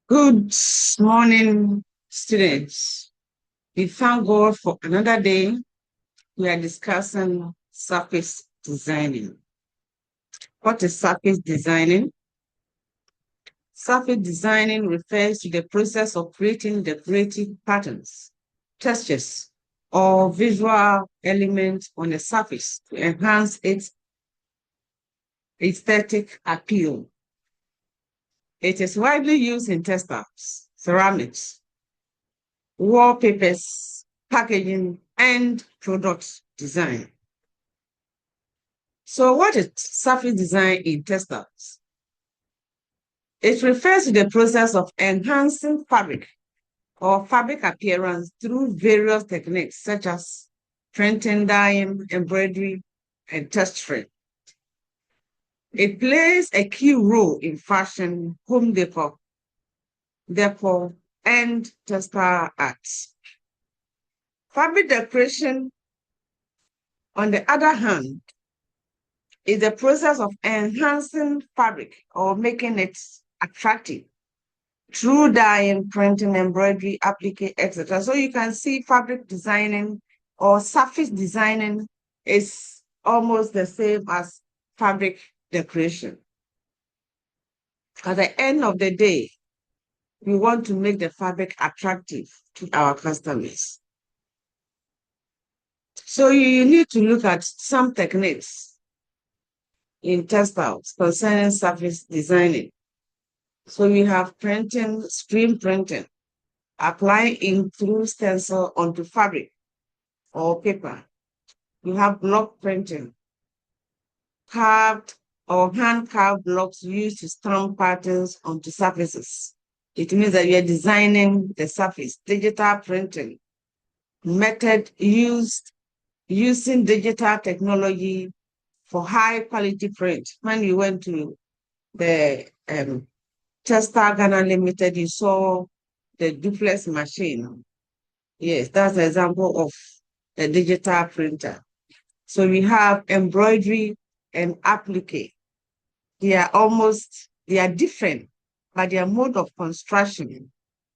Good morning, students. We thank God for another day. We are discussing surface designing. What is surface designing? Surface designing refers to the process of creating decorative patterns, textures, or visual elements on a surface to enhance its aesthetic appeal. It is widely used in textiles, ceramics, wallpapers, packaging, and product design. So what is surface design in textiles? It refers to the process of enhancing fabric or fabric appearance through various techniques such as printing, dyeing, embroidery, and texturing. It plays a key role in fashion, home decor, and textile arts. Fabric decoration, on the other hand, is the process of enhancing fabric or making it attractive through dyeing, printing, embroidery, applique, etc. So you can see fabric designing or surface designing is almost the same as fabric decoration. At the end of the day, we want to make the fabric attractive to our customers. So you need to look at some techniques in textiles concerning surface designing. So we have printing, screen printing, applying ink through stencil onto fabric or paper. We have block printing, carved or hand-carved blocks used to stamp patterns onto surfaces. It means that you are designing the surface. Digital printing, method used using digital technology for high-quality print. When you went to the Textile Ghana Limited, you saw the duplex machine. Yes, that's an example of a digital printer. So we have embroidery and applique. They are different, but their mode of construction.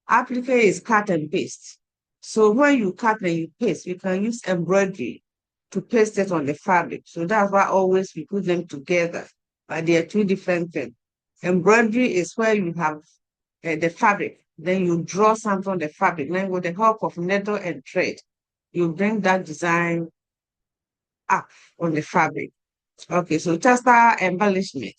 Applique is cut and paste. So when you cut and you paste, you can use embroidery to paste it on the fabric. So that's why always we put them together, but they are two different things. Embroidery is where you have the fabric, then you draw something on the fabric. Then with the help of needle and thread, you bring that design up on the fabric. Okay, so textile embellishment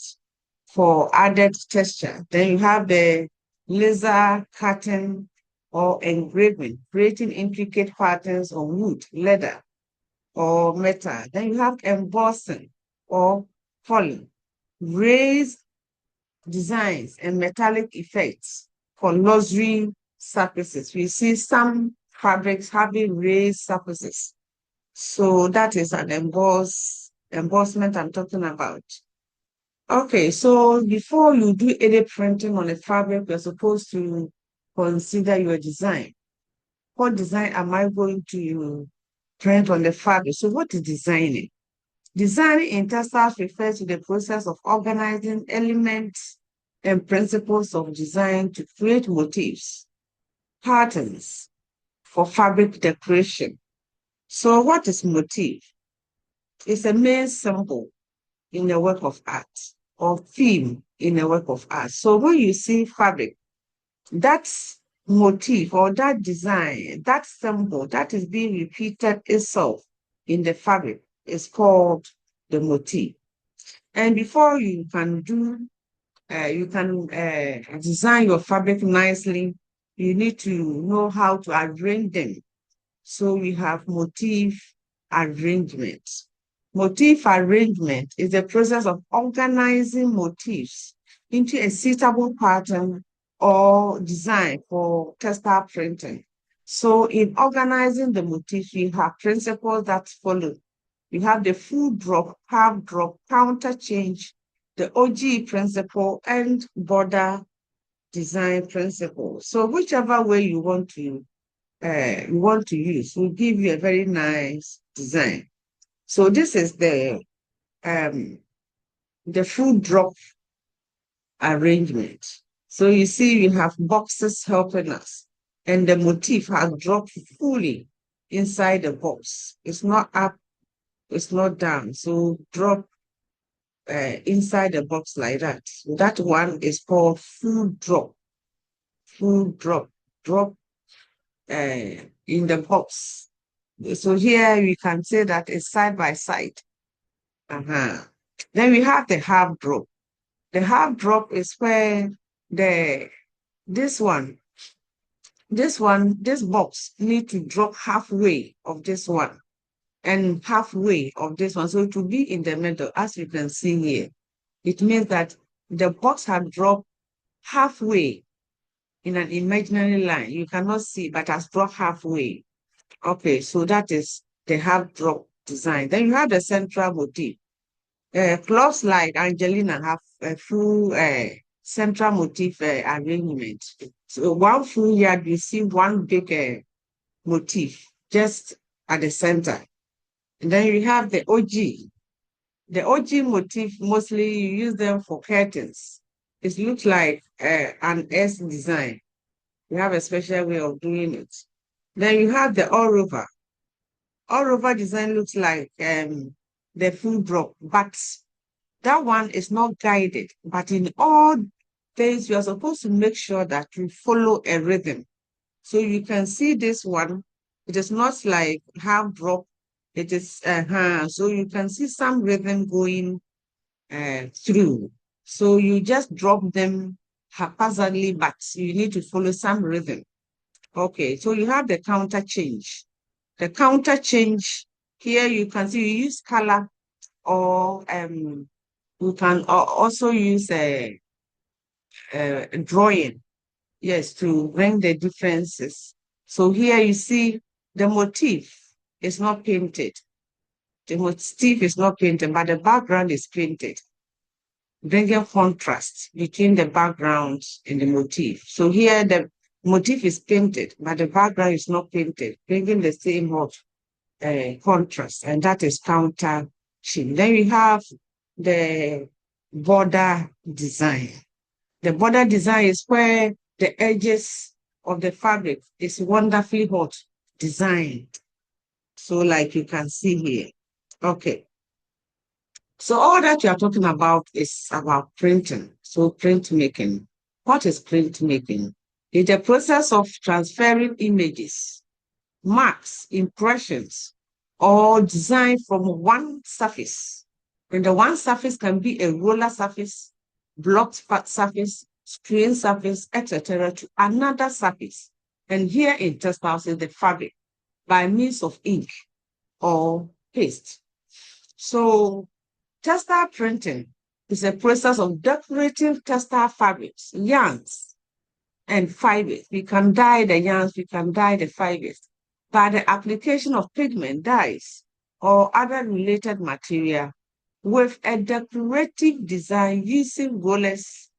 for added texture. Then you have the laser cutting or engraving, creating intricate patterns on wood, leather, or metal. Then you have embossing or polishing, raised designs and metallic effects for luxury surfaces. We see some fabrics having raised surfaces. So that is an embossment I'm talking about. Okay, so before you do any printing on a fabric, you're supposed to consider your design. What design am I going to print on the fabric? So what is designing? Designing in textiles refers to the process of organizing elements and principles of design to create motifs, patterns for fabric decoration. So what is motif? It's a main symbol in a work of art or theme in a work of art. So when you see fabric, that motif or that design, that symbol that is being repeated itself in the fabric is called the motif. And before you can design your fabric nicely, you need to know how to arrange them. So we have motif arrangement. Motif arrangement is the process of organizing motifs into a suitable pattern or design for textile printing. So in organizing the motifs, we have principles that follow. We have the full drop, half drop, counter change, the OG principle, and border design principle. So whichever way you want to use will give you a very nice design. So this is the full drop arrangement. So you see, we have boxes helping us, and the motif has dropped fully inside the box. It's not up, it's not down. So drop inside the box like that. So that one is called full drop in the box. So here we can say that it's side by side. Uh-huh. Then we have the half drop. The half drop is where the this one, this box need to drop halfway of this one and halfway of this one. So to be in the middle, as you can see here, it means that the box has dropped halfway in an imaginary line. You cannot see, but has dropped halfway. Okay, so that is the half drop design. Then you have the central motif. Clothes like Angelina have a full central motif arrangement. So one full yard, you see one big motif just at the center. And then you have the OG. The OG motif, mostly you use them for curtains. It looks like an S design. You have a special way of doing it. Then you have the all over. All over design looks like the full drop, but that one is not guided. But in all things, you are supposed to make sure that you follow a rhythm. So you can see this one. It is not like half drop. It is so you can see some rhythm going through. So you just drop them haphazardly, but you need to follow some rhythm. Okay, so you have the counter change. The counter change here you can see you use color or you can also use a drawing, yes, to bring the differences. So here you see the motif is not painted. The motif is not painted, but the background is painted, bringing contrast between the background and the motif. So here the motif is painted, but the background is not painted, bringing the same contrast, and that is counter shade. Then we have the border design. The border design is where the edges of the fabric is wonderfully hot designed. So like you can see here. Okay. So all that you are talking about is about printing. So printmaking. What is printmaking? It's the process of transferring images, marks, impressions, or design from one surface. And the one surface can be a roller surface, blocked surface, screen surface, etc., to another surface. And here in textiles is the fabric by means of ink or paste. So textile printing is a process of decorating textile fabrics, yarns, and fibers. We can dye the yarns, we can dye the fibers by the application of pigment dyes or other related material with a decorative design using rollers,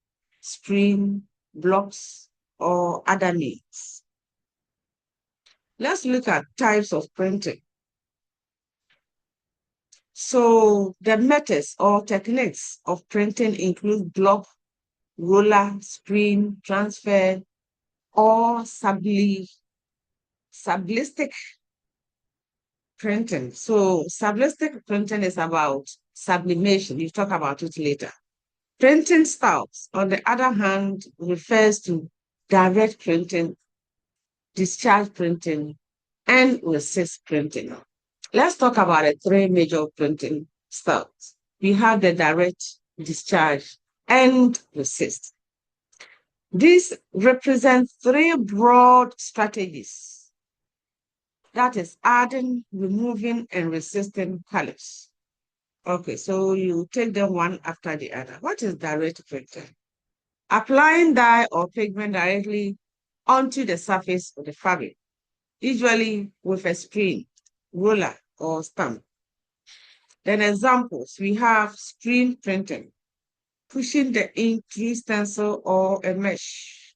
screen, blocks, or other means. Let's look at types of printing. So the methods or techniques of printing include block, roller, screen, transfer, or sublistic printing. So sublistic printing is about sublimation. You talk about it later. Printing styles, on the other hand, refers to direct printing, discharge printing, and resist printing. Let's talk about the three major printing styles. We have the direct, discharge, and resist. These represent three broad strategies. That is adding, removing, and resisting colors. Okay, so you take them one after the other. What is direct printing? Applying dye or pigment directly onto the surface of the fabric, usually with a screen, roller, or stamp. Then examples, we have screen printing, pushing the ink through stencil or a mesh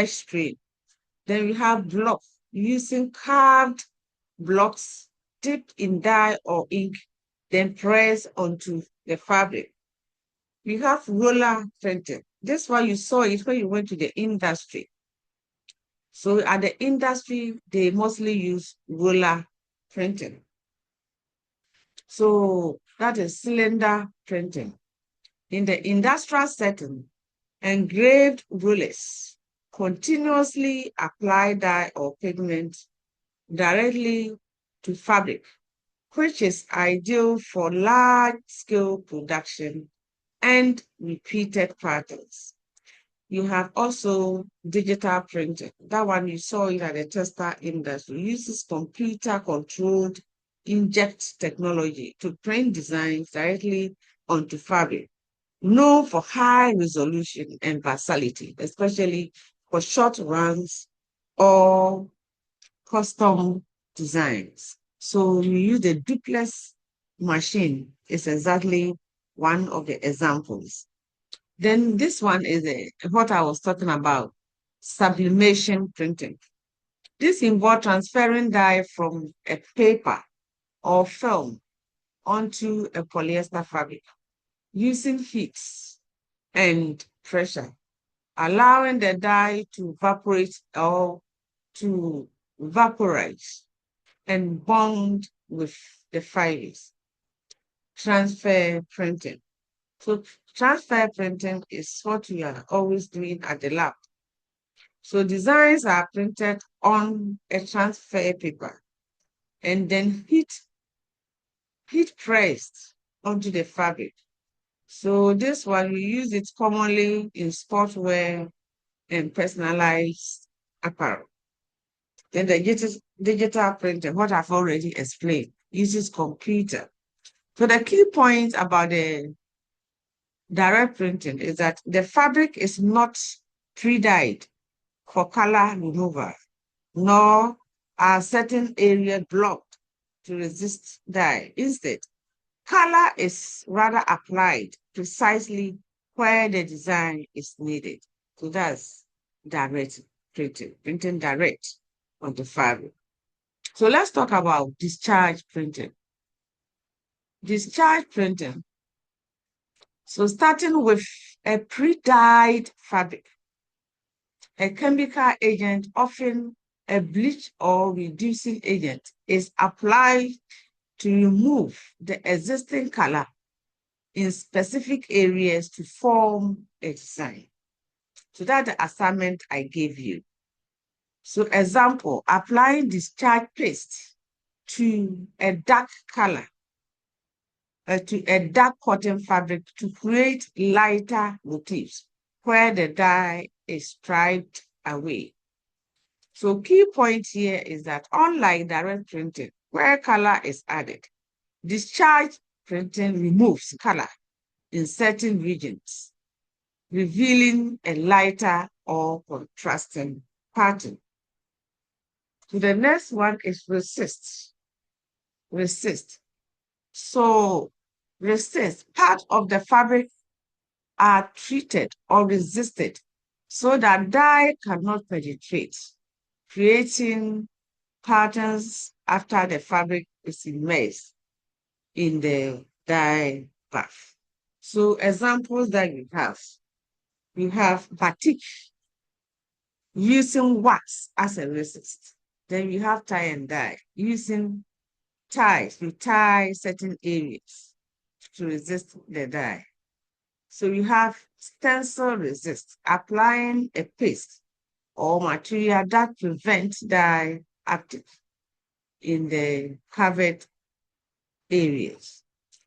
screen. Then we have block, using carved blocks dipped in dye or ink, then press onto the fabric. We have roller printing. This one you saw it when you went to the industry. So at the industry, they mostly use roller printing. So that is cylinder printing. In the industrial setting, engraved rollers continuously apply dye or pigment directly to fabric, which is ideal for large-scale production and repeated patterns. You have also digital printing. That one you saw it at the textile industry. Uses computer-controlled inkjet technology to print designs directly onto fabric, known for high resolution and versatility, especially for short runs or custom designs. So you use the duplex machine is exactly one of the examples. Then this one is what I was talking about, sublimation printing. This involves transferring dye from a paper or film onto a polyester fabric using heat and pressure, allowing the dye to evaporate or to vaporize and bond with the fibers. Transfer printing. So transfer printing is what we are always doing at the lab. So designs are printed on a transfer paper and then heat pressed onto the fabric. So this one we use it commonly in sportswear and personalized apparel. Then the digital printing, what I've already explained, uses computer. So the key point about the direct printing is that the fabric is not pre-dyed for color removal, nor are certain areas blocked to resist dye. Instead, color is rather applied precisely where the design is needed. So that's direct printing, printing direct on the fabric. So let's talk about discharge printing. Discharge printing. So starting with a pre-dyed fabric, a chemical agent, often a bleach or reducing agent, is applied to remove the existing color in specific areas to form a design. So that's the assignment I gave you. So example, applying discharge paste to a dark color, to a dark cotton fabric to create lighter motifs where the dye is striped away. So key point here is that unlike direct printing, where color is added, discharge printing removes color in certain regions, revealing a lighter or contrasting pattern. So the next one is resist. Resist. So resist, part of the fabric are treated or resisted so that dye cannot penetrate, creating patterns after the fabric is immersed in the dye bath. So examples that we have batik using wax as a resist. Then we have tie and dye using ties. We tie certain areas to resist the dye. So you have stencil resist, applying a paste or material that prevents dye active in the covered areas.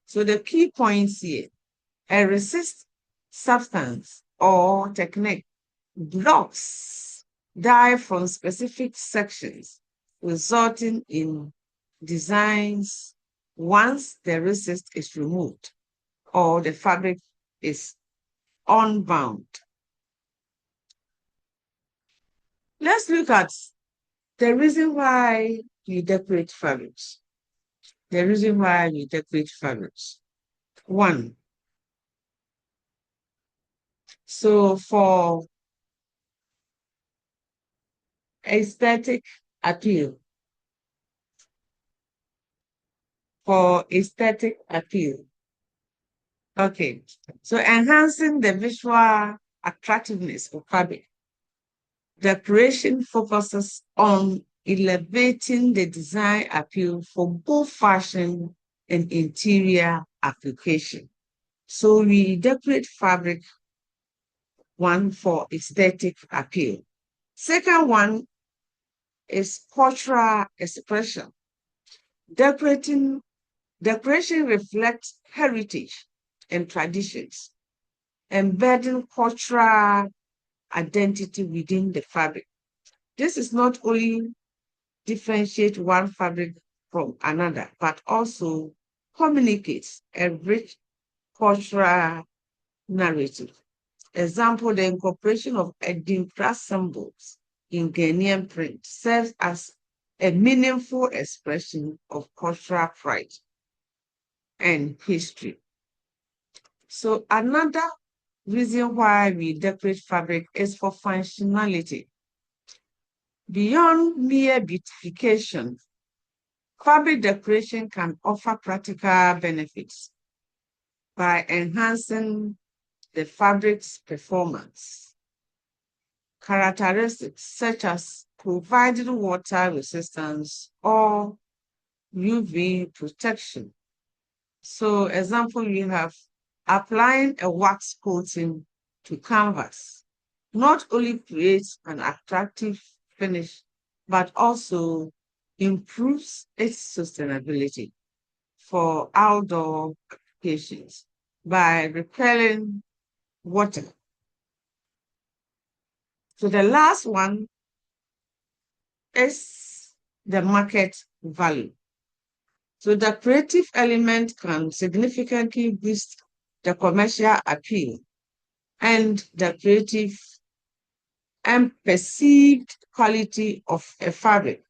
So the key points here, a resist substance or technique blocks dye from specific sections, resulting in designs once the resist is removed or the fabric is unbound. Let's look at the reason why we decorate fabrics. The reason why we decorate fabrics. One, so for aesthetic appeal, for aesthetic appeal. Okay. So enhancing the visual attractiveness of fabric. Decoration focuses on elevating the design appeal for both fashion and interior application. So we decorate fabric, one, for aesthetic appeal. Second one is cultural expression. Decorating Decoration reflects heritage and traditions, embedding cultural identity within the fabric. This is not only differentiate one fabric from another, but also communicates a rich cultural narrative. Example, the incorporation of Edinkra symbols in Ghanaian print serves as a meaningful expression of cultural pride and history. So another reason why we decorate fabric is for functionality. Beyond mere beautification, fabric decoration can offer practical benefits by enhancing the fabric's performance. Characteristics such as providing water resistance or UV protection. So, example, we have applying a wax coating to canvas not only creates an attractive finish, but also improves its sustainability for outdoor applications by repelling water. So the last one is the market value. So the creative element can significantly boost the commercial appeal and the creative and perceived quality of a fabric,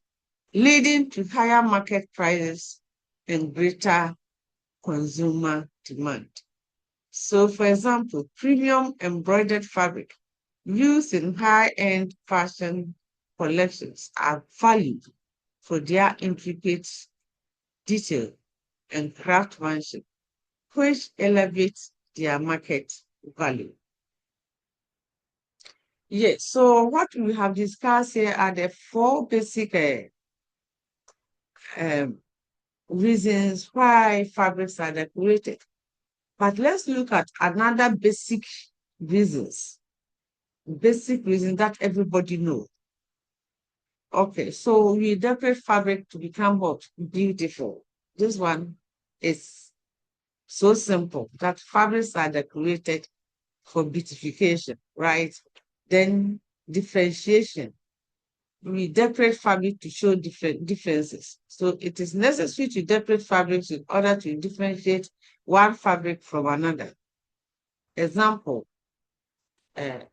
leading to higher market prices and greater consumer demand. So, for example, premium embroidered fabric used in high-end fashion collections are valued for their intricate detail and craftsmanship, which elevates their market value. Yes, so what we have discussed here are the four basic um, reasons why fabrics are decorated. But let's look at another basic reason that everybody knows. Okay, so we decorate fabric to become what? Beautiful. This one is so simple that fabrics are decorated for beautification, right? Then differentiation. We decorate fabric to show different differences. So it is necessary to decorate fabrics in order to differentiate one fabric from another. Example, uh,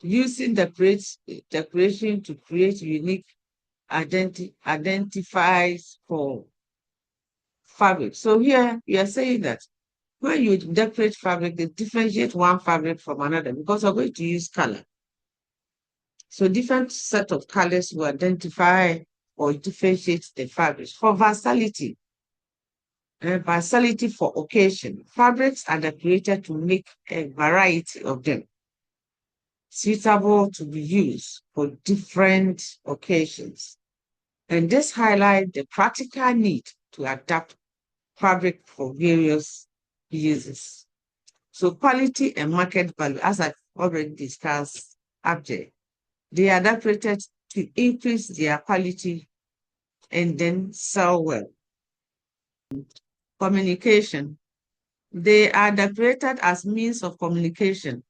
using decoration to create unique identifies for fabric. So here we are saying that when you decorate fabric, they differentiate one fabric from another because we're going to use color. So different set of colors will identify or differentiate the fabrics. For versatility for occasion, fabrics are decorated to make a variety of them suitable to be used for different occasions. And this highlights the practical need to adapt fabric for various uses. So quality and market value, as I've already discussed up there, they are decorated to increase their quality and then sell well. Communication. They are decorated as means of communication.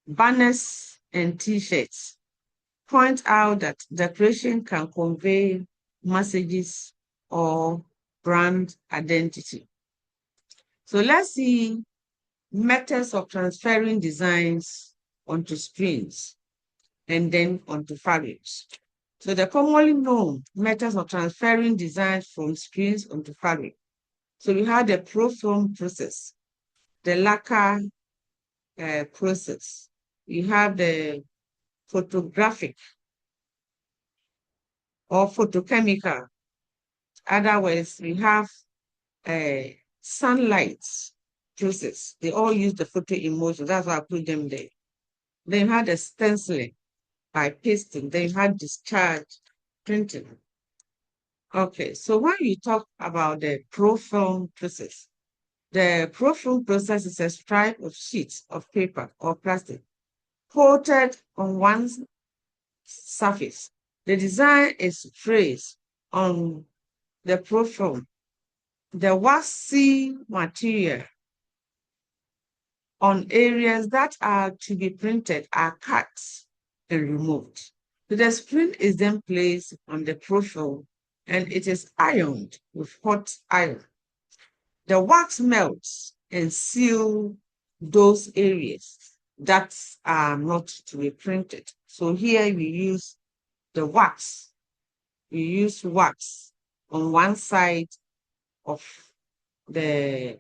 Banners and t-shirts point out that decoration can convey messages or brand identity. So let's see methods of transferring designs onto screens and then onto fabrics. So the commonly known methods of transferring designs from screens onto fabric. So we have the pro-film process, the lacquer process. We have the photographic or photochemical. Otherwise, we have sunlight. process. They all use the photo emulsion. That's why I put them there. Then you had the stenciling by pasting. Then you had discharge printing. Okay, so when you talk about the profilm process, the profilm process is a stripe of sheets of paper or plastic coated on one surface. The design is traced on the profilm. The waxy material on areas that are to be printed are cut and removed. The screen is then placed on the profile and it is ironed with hot iron. The wax melts and seal those areas that are not to be printed. So here we use the wax. We use wax on one side of the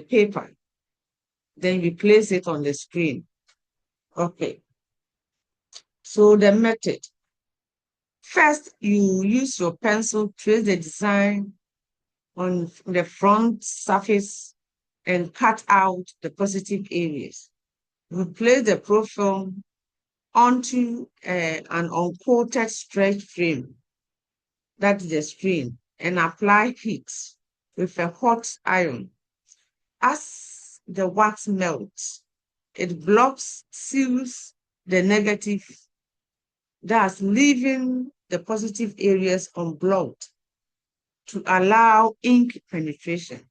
paper. Then we place it on the screen. Okay. So the method. First, you use your pencil, trace the design on the front surface and cut out the positive areas. You place the profile onto an uncoated stretch frame, that is the screen, and apply heat with a hot iron. As the wax melts, it blocks, seals the negative, thus leaving the positive areas unblocked to allow ink penetration.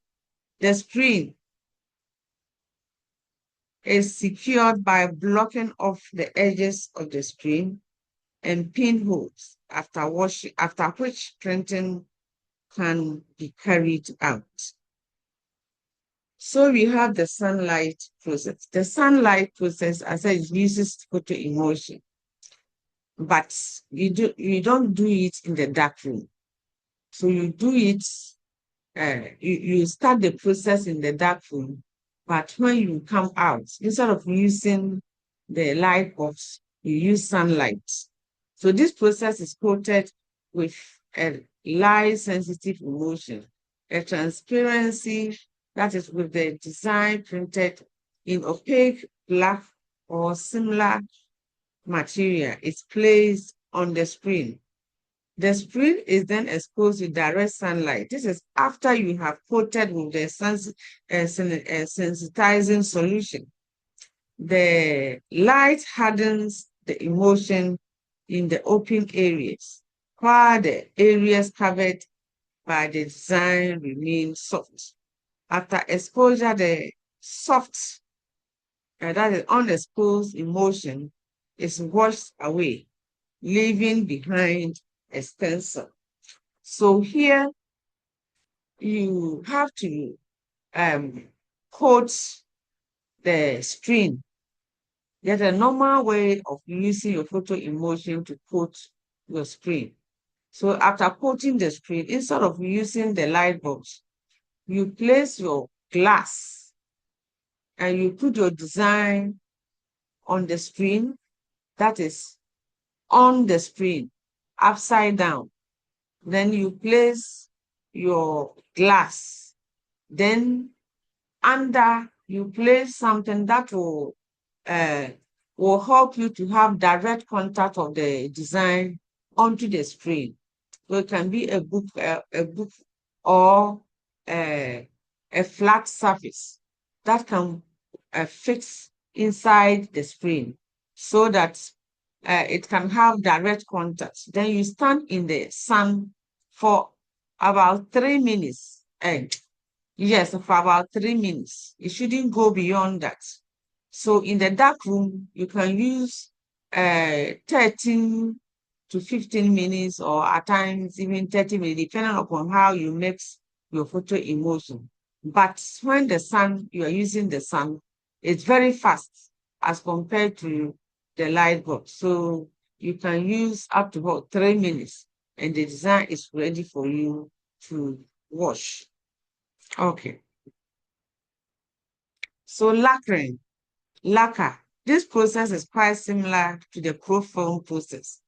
The screen is secured by blocking off the edges of the screen and pinholes after which printing can be carried out. So we have the sunlight process. The sunlight process, as I said, uses photo emulsion, but you don't do it in the dark room. So you do it, you start the process in the dark room, but when you come out, instead of using the light bulbs, you use sunlight. So this process is coated with a light sensitive emulsion, a transparency that is with the design printed in opaque black or similar material. It's placed on the screen. The screen is then exposed to direct sunlight. This is after you have coated with the sensitizing solution. The light hardens the emulsion in the open areas, while the areas covered by the design remain soft. After exposure, the soft, that is unexposed emulsion, is washed away, leaving behind a stencil. So here you have to coat the screen. There's a normal way of using your photo emulsion to coat your screen. So after coating the screen, instead of using the light bulbs, you place your glass and you put your design on the screen, that is on the screen, upside down. Then you place your glass. Then under, you place something that will help you to have direct contact of the design onto the screen. So it can be a book or a flat surface that can fix inside the screen so that it can have direct contact. Then you stand in the sun for about 3 minutes. Yes, for about 3 minutes. It shouldn't go beyond that. So in the dark room, you can use 13 to 15 minutes or at times even 30 minutes, depending upon how you mix your photo emulsion. But when you are using the sun, it's very fast as compared to the light bulb. So you can use up to about 3 minutes and the design is ready for you to wash. Okay. So lacquer. This process is quite similar to the profile process.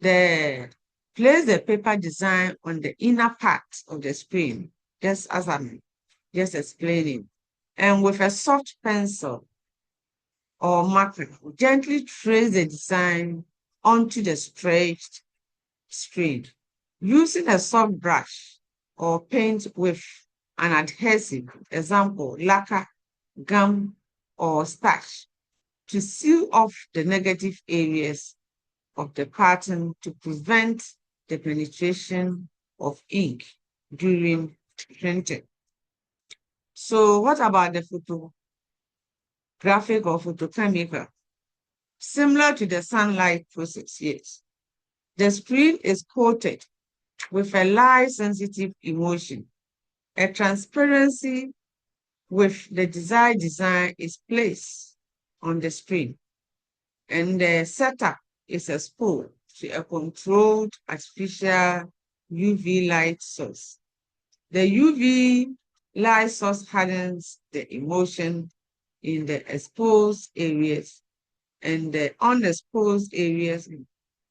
Place the paper design on the inner part of the screen, just as I'm just explaining. And with a soft pencil or marker, gently trace the design onto the stretched screen. Using a soft brush or paint with an adhesive, example, lacquer, gum, or starch, to seal off the negative areas of the pattern to prevent the penetration of ink during printing. So what about the photographic or photochemical? Similar to the sunlight process, yes. The screen is coated with a light-sensitive emulsion. A transparency with the desired design is placed on the screen, and the setup is exposed to a controlled artificial UV light source. The UV light source hardens the emulsion in the exposed areas, and the unexposed areas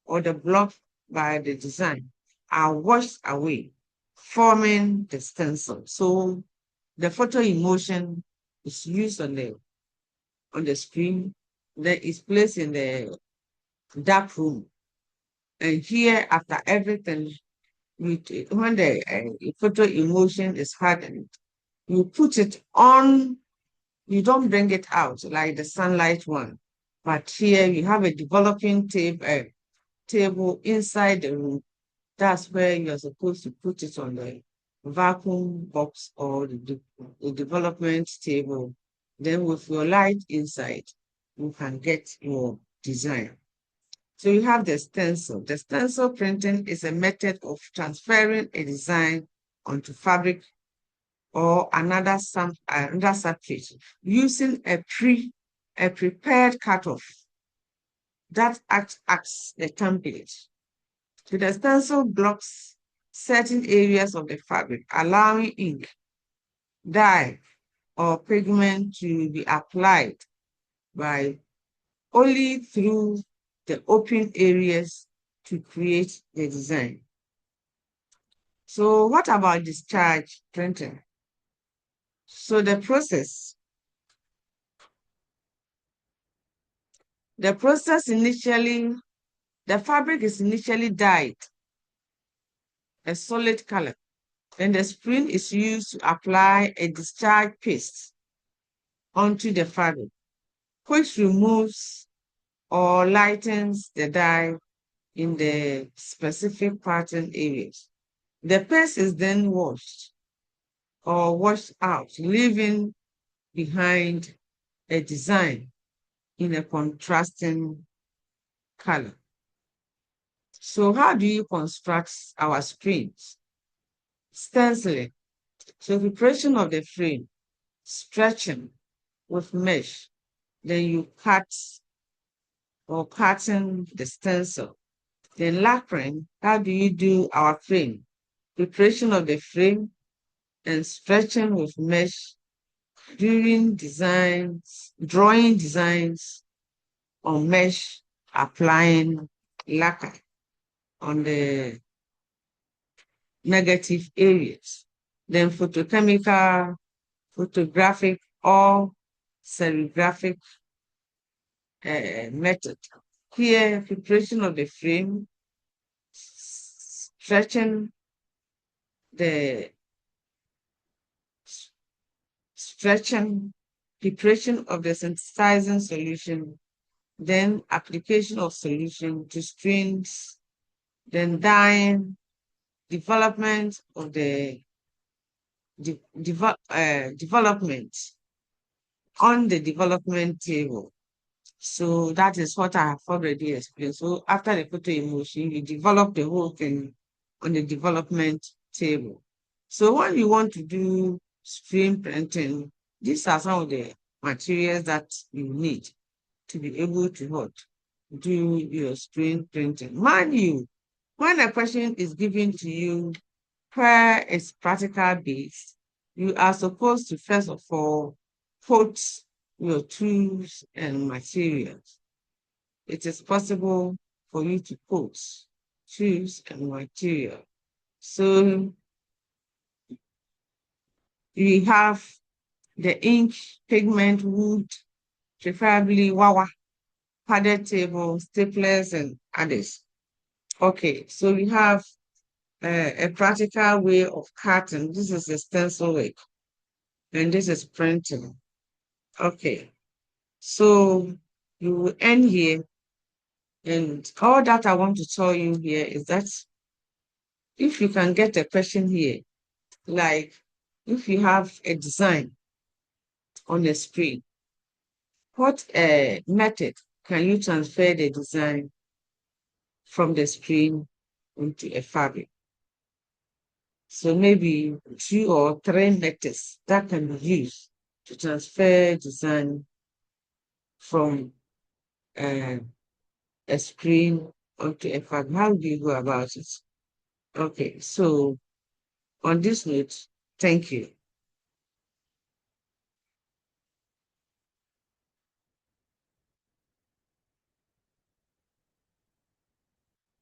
or the block by the design are washed away, forming the stencil. So the photo emulsion is used on the screen, then it's placed in the dark room. And here, after everything, when the photo emulsion is hardened, you put it on, you don't bring it out like the sunlight one. But here you have a developing table inside the room. That's where you're supposed to put it on the vacuum box or the development table. Then with your light inside, you can get your design. So you have the stencil. The stencil printing is a method of transferring a design onto fabric or another substrate using a prepared cutoff that acts as a template. So the stencil blocks certain areas of the fabric, allowing ink, dye, or pigment to be applied by only through the open areas to create the design. So what about discharge printing? So the process initially, the fabric is initially dyed a solid color. Then the screen is used to apply a discharge paste onto the fabric, which removes or lightens the dye in the specific pattern areas. The paste is then washed or washed out, leaving behind a design in a contrasting color. So how do you construct our screens? Stenciling. So preparation of the frame, stretching with mesh, then you cut or pattern the stencil. Then lacquering, how do you do our frame? Preparation of the frame and stretching with mesh during drawing designs on mesh, applying lacquer on the negative areas. Then photochemical, photographic, or serigraphic method. Here, preparation of the frame, stretching the stretching, preparation of the synthesizing solution, then application of solution to strings, then dyeing, development of the development on the development table. So that is what I have already explained. So after the photo emulsion, you develop the whole thing on the development table. So when you want to do screen printing, these are some of the materials that you need to be able to do your screen printing. Mind you, when a question is given to you where it's practical based, you are supposed to first of all quote your tools and materials. It is possible for you to quote tools and material. So we have the ink, pigment, wood, preferably wawa, padded table, staplers, and others. Okay, so we have a practical way of cutting. This is a stencil work, and this is printing. Okay, so you will end here, and all that I want to tell you here is that if you can get a question here, like if you have a design on the screen, what method can you transfer the design from the screen into a fabric? So maybe 2 or 3 methods that can be used to transfer design from uh, a screen onto a fabric. How do you go about it? Okay, so on this note, thank you.